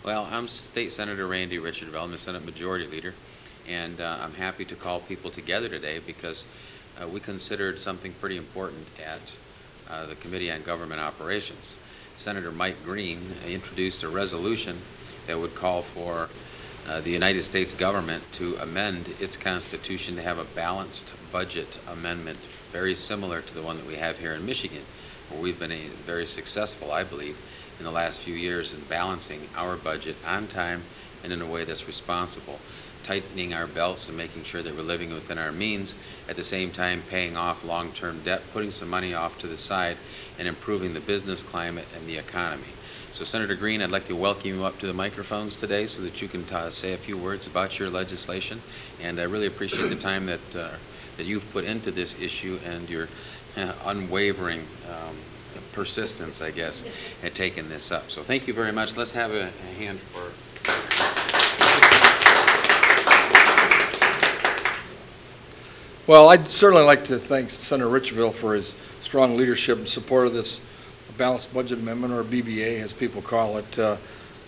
Well, I'm State Senator Randy Richardville. I'm the Senate Majority Leader, and I'm happy to call people together today because we considered something pretty important at the Committee on Government Operations. Senator Mike Green introduced a resolution that would call for the United States government to amend its Constitution to have a balanced budget amendment very similar to the one that we have here in Michigan, where we've been very successful, I believe, in the last few years in balancing our budget on time and in a way that's responsible, tightening our belts and making sure that we're living within our means, at the same time paying off long-term debt, putting some money off to the side, and improving the business climate and the economy. So Senator Green, I'd like to welcome you up to the microphones today so that you can say a few words about your legislation, and I really appreciate the time that you've put into this issue and your unwavering persistence, I guess, at taking this up. So thank you very much. Let's have a hand for Senator. Well, I'd certainly like to thank Senator Richardville for his strong leadership and support of this balanced budget amendment, or BBA as people call it.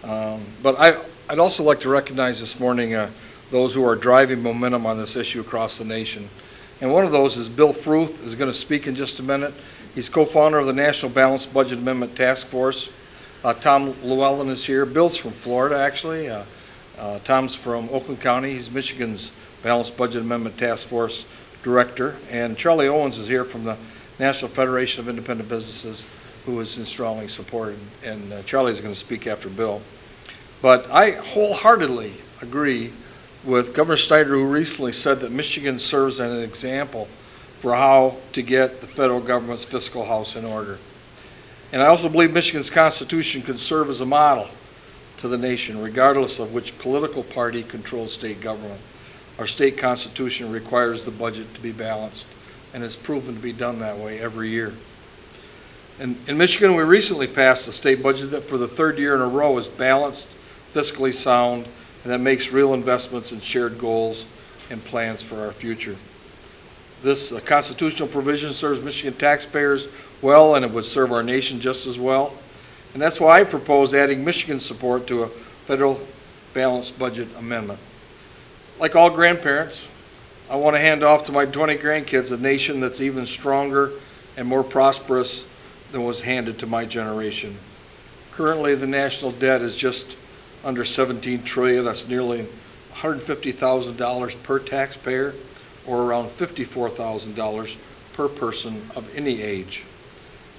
But I'd also like to recognize this morning those who are driving momentum on this issue across the nation. And one of those is Bill Fruth, is going to speak in just a minute. He's co-founder of the National Balanced Budget Amendment Task Force. Tom Llewellyn is here. Bill's from Florida, actually. Tom's from Oakland County. He's Michigan's Balanced Budget Amendment Task Force Director. And Charlie Owens is here from the National Federation of Independent Businesses, who is in strongly supported. And Charlie's going to speak after Bill. But I wholeheartedly agree with Governor Snyder, who recently said that Michigan serves as an example for how to get the federal government's fiscal house in order. And I also believe Michigan's Constitution could serve as a model to the nation, regardless of which political party controls state government. Our state constitution requires the budget to be balanced, and it's proven to be done that way every year. In Michigan, we recently passed a state budget that for the third year in a row is balanced, fiscally sound, and that makes real investments in shared goals and plans for our future. This constitutional provision serves Michigan taxpayers well, and it would serve our nation just as well. And that's why I propose adding Michigan's support to a federal balanced budget amendment. Like all grandparents, I want to hand off to my 20 grandkids a nation that's even stronger and more prosperous than was handed to my generation. Currently, the national debt is just under $17 trillion. That's nearly $150,000 per taxpayer, or around $54,000 per person of any age.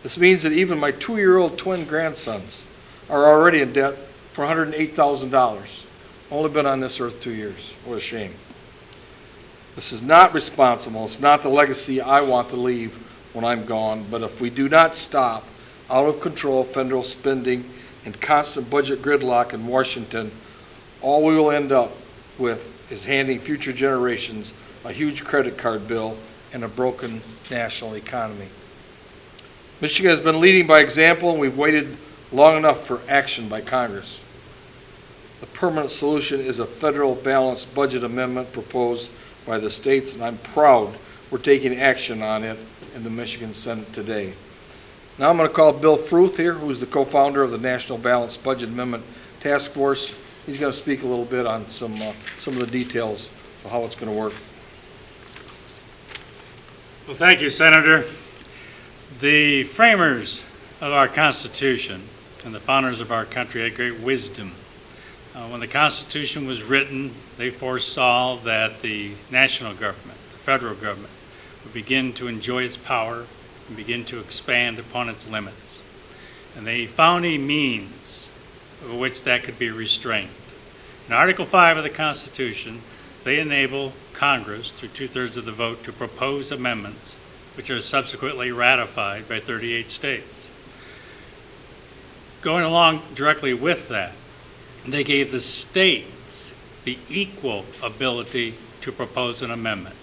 This means that even my 2-year-old twin grandsons are already in debt for $108,000. Only been on this earth 2 years. What a shame. This is not responsible. It's not the legacy I want to leave when I'm gone. But if we do not stop out of control federal spending and constant budget gridlock in Washington, all we will end up with is handing future generations a huge credit card bill and a broken national economy. Michigan has been leading by example, and we've waited long enough for action by Congress. The permanent solution is a federal balanced budget amendment proposed by the states, and I'm proud we're taking action on it in the Michigan Senate today. Now I'm going to call Bill Fruth here, who's the co-founder of the National Balanced Budget Amendment Task Force. He's going to speak a little bit on some of the details of how it's going to work. Well, thank you, Senator. The framers of our Constitution and the founders of our country had great wisdom. When the Constitution was written, they foresaw that the national government, the federal government, would begin to enjoy its power and begin to expand upon its limits. And they found a means of which that could be restrained. In Article 5 of the Constitution, they enable Congress, through 2/3 of the vote, to propose amendments which are subsequently ratified by 38 states. Going along directly with that, they gave the states the equal ability to propose an amendment.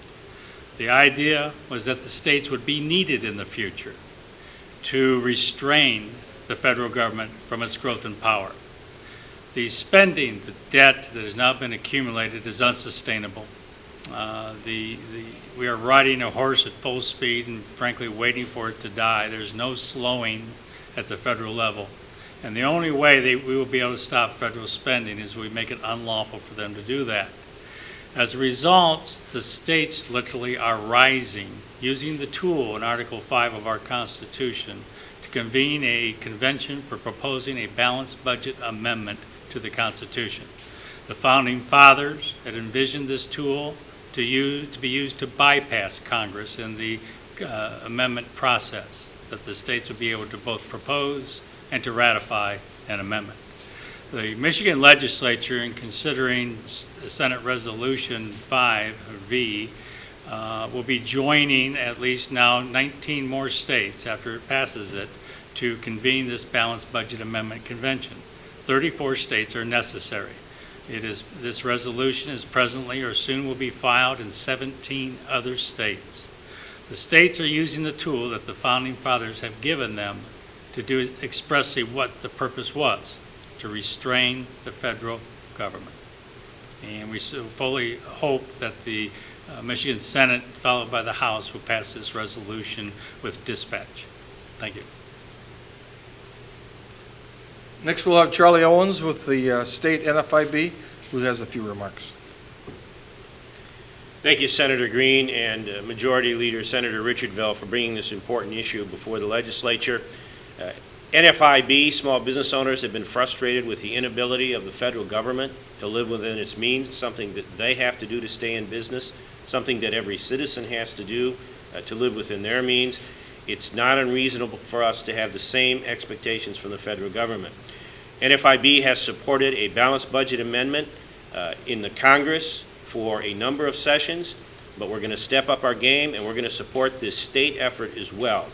The idea was that the states would be needed in the future to restrain the federal government from its growth and power. The spending, the debt that has now been accumulated is unsustainable. We are riding a horse at full speed and frankly waiting for it to die. There's no slowing at the federal level. And the only way we will be able to stop federal spending is we make it unlawful for them to do that. As a result, the states literally are rising, using the tool in Article 5 of our Constitution to convene a convention for proposing a balanced budget amendment to the Constitution. The Founding Fathers had envisioned this tool to be used to bypass Congress in the amendment process, that the states would be able to both propose and to ratify an amendment. The Michigan legislature, in considering Senate Resolution 5V, will be joining at least now 19 more states after it passes it to convene this balanced budget amendment convention. 34 states are necessary. This resolution is presently or soon will be filed in 17 other states. The states are using the tool that the Founding Fathers have given them to do expressly what the purpose was, to restrain the federal government. And we so fully hope that the Michigan Senate, followed by the House, will pass this resolution with dispatch. Thank you. Next, we'll have Charlie Owens with the state NFIB, who has a few remarks. Thank you, Senator Green and Majority Leader Senator Richardville, for bringing this important issue before the legislature. NFIB, small business owners, have been frustrated with the inability of the federal government to live within its means, something that they have to do to stay in business, something that every citizen has to do to live within their means. It's not unreasonable for us to have the same expectations from the federal government. NFIB has supported a balanced budget amendment in the Congress for a number of sessions, but we're going to step up our game and we're going to support this state effort as well.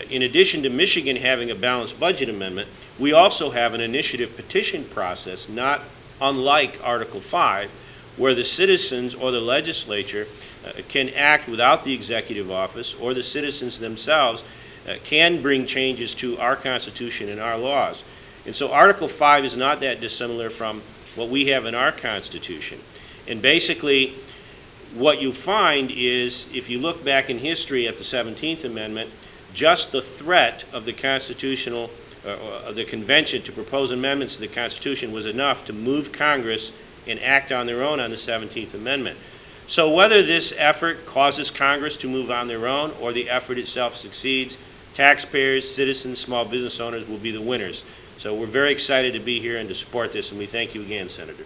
In addition to Michigan having a balanced budget amendment, we also have an initiative petition process, not unlike Article 5, where the citizens or the legislature can act without the executive office, or the citizens themselves can bring changes to our Constitution and our laws. And so Article 5 is not that dissimilar from what we have in our Constitution. And basically, what you find is, if you look back in history at the 17th Amendment, just the threat of the constitutional, the convention to propose amendments to the Constitution was enough to move Congress and act on their own on the 17th Amendment. So whether this effort causes Congress to move on their own or the effort itself succeeds, taxpayers, citizens, small business owners will be the winners. So we're very excited to be here and to support this, and we thank you again, Senator.